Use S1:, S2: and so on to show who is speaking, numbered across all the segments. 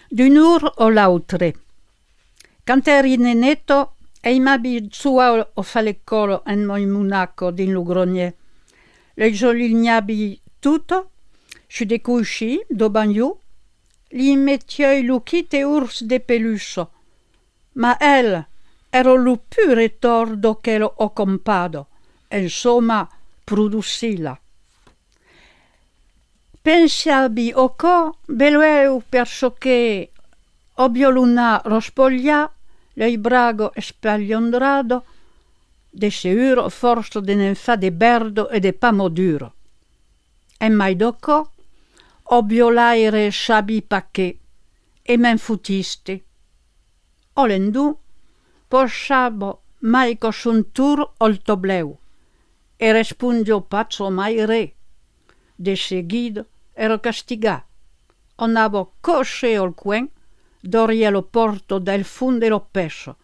S1: D'un ur o l'autre. Quand eri nenetto, ei m'abituò a fare l'eccolo in Monaco din Logrogné. Le giolignabbi tutto, su de cusci, do bagno, li mettioi lucchite urs de pelusso. Ma el ero lu pure tordo che lo ho compado. Insomma, produssila. Pensabi o co, belueu perso che obioluna rospoglia, lei brago e spagliondrado, de sicuro forse de ne fa de berdo e de pamoduro. E mai doco, obiolaire sabi pacché, e men futisti. Olendu, posciabo mai cosuntur ol tobleu, e respungio pazzo mai re. De seguido ero castigà. Onavo cosce ol quen, doria lo porto del funde lo peso.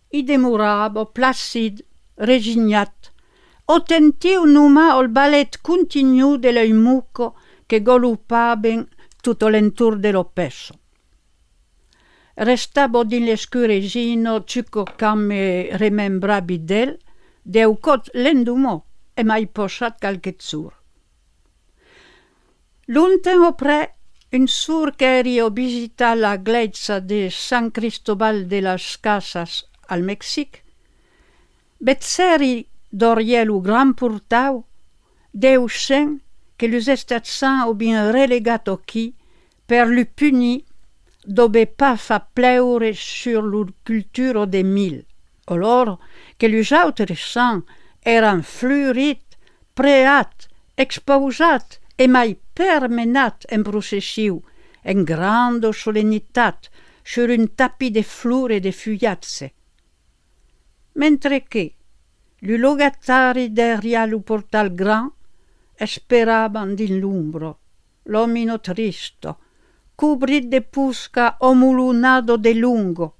S1: I demurabo placid, resignat, o tentiu numa ol ballet continu de l'œil muco che golupaben tutto l'entour de lo peso. Restavo din l'escuresino ciuco camme remembrabi del, deu cot l'endumò e mai posat calche zur. Lontano pre, un sur che ero visita la glezza de San Cristobal de las Casas al Mexic, betzeri d'orielu gran purtau, deu sen che l'us estat san o bin relegato chi per lu puni dobe pa fa pleure sur l'ur culturo de mil. O loro che l'us autres san eran flurit, preat, exposat e mai permenat en processiu, en grande solennitat, sur un tapis de flor e de fuyazze. Mentre che lu logatari derria lu portal gran esperaban din l'umbro, l'omino tristo, cubrit de pusca omulunado de lungo,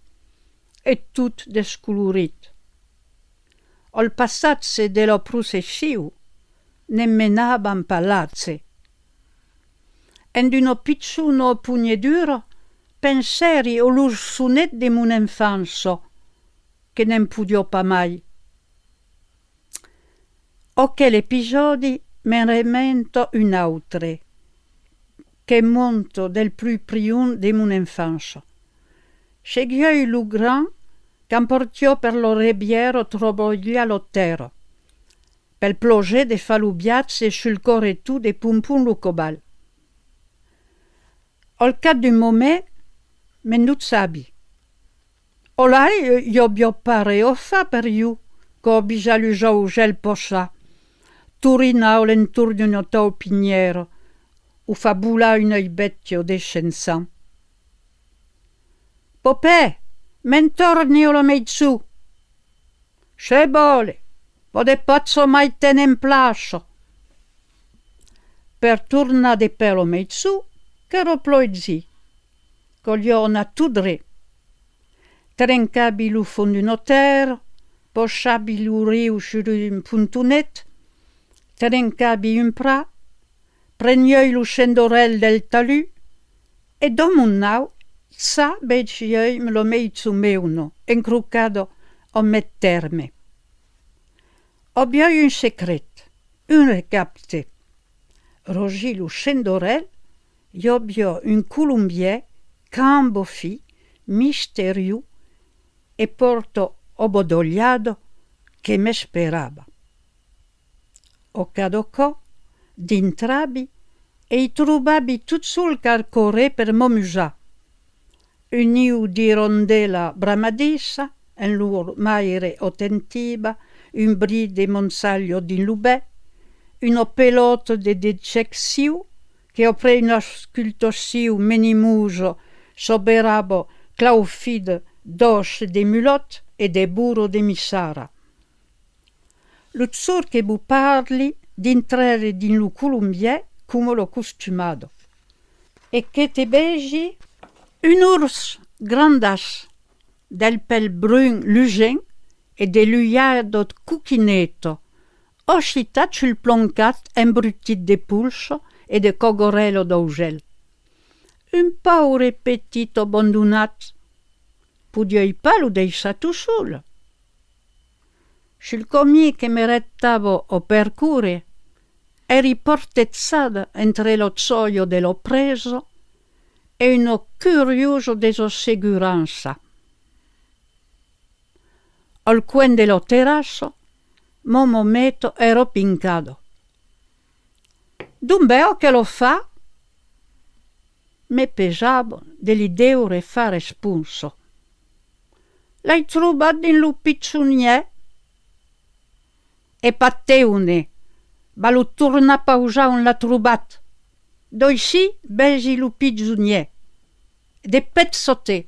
S1: e tut desculurit. Ol passatse de lo processiu ne menaban palazze. En d'uno picciuno pugneduro penseri o l'ursunet de mun infanso, che nem pudio pa mai. O che l'episodi men remento un autre, che monto del plus priun de mun infanso. Seguioi lu gran, qu'emportiò per lo rebiero troboglia l'ottero, pel ploge de falubiazze sul core tu de pumpun lu cobal. Al cat d'un moment, men nu sabi. Olai io bio pare o fa per iu, co bija lu jau gel posa. Turina o l'entour d'un otto piniero, u fabula un œil becchio descensan. Popè, men torni o lo meizzu. Se bole, pode pazzo mai tenen plascio. Per turna de pelo meizzu, ch'ero ploizi, cogliona tudre. Trencabi lu fond d'un otero, posciabi lu riu sur un puntunet, trencabi un pra, prenioi lu scendorel del talu, e domunnau sa becioi me lo meizzu meuno, encrucado o metterme. Obioi un secret, un recapte. Rogi lu scendorel, io un columbier, cambo fi, misteriu, e porto obodogliado che me sperava. O cadocò, d'intrabi, e i trubabi tut sul carcore per momusà. Un niu di rondela bramadissa, un lur maire otentiba, un bri de monsaglio din lubè, uno peloto de dececsiu, che opre un ascultosiu menimuso soberabo claufide dos de mulot e de burro de misara. L'uzzur che bu parli d'intrare din lu columbier come lo costumado. E che te begi un urs grandas del pel brun lugen e de l'uiado cucchineto, oscitat sul ploncat embrutit de pulso e de cogorello d'augel. un paure petit abbandonat. Podiei pas lo deixar tu sul. Sul comì che mi rettavo o percure, eri portezzata entre lo zoio dello preso e uno curioso desosseguranza. Al quen dello terrasso, Momo Meto ero pincado. D'un beo che lo fa? Me pesavo dell'idea fare spunso. L'hai trovato in lupizzunier? E patteune, ma lo torna a usare un l'ha trovato. Doi sì, besi lupizzunier. De pezzotte.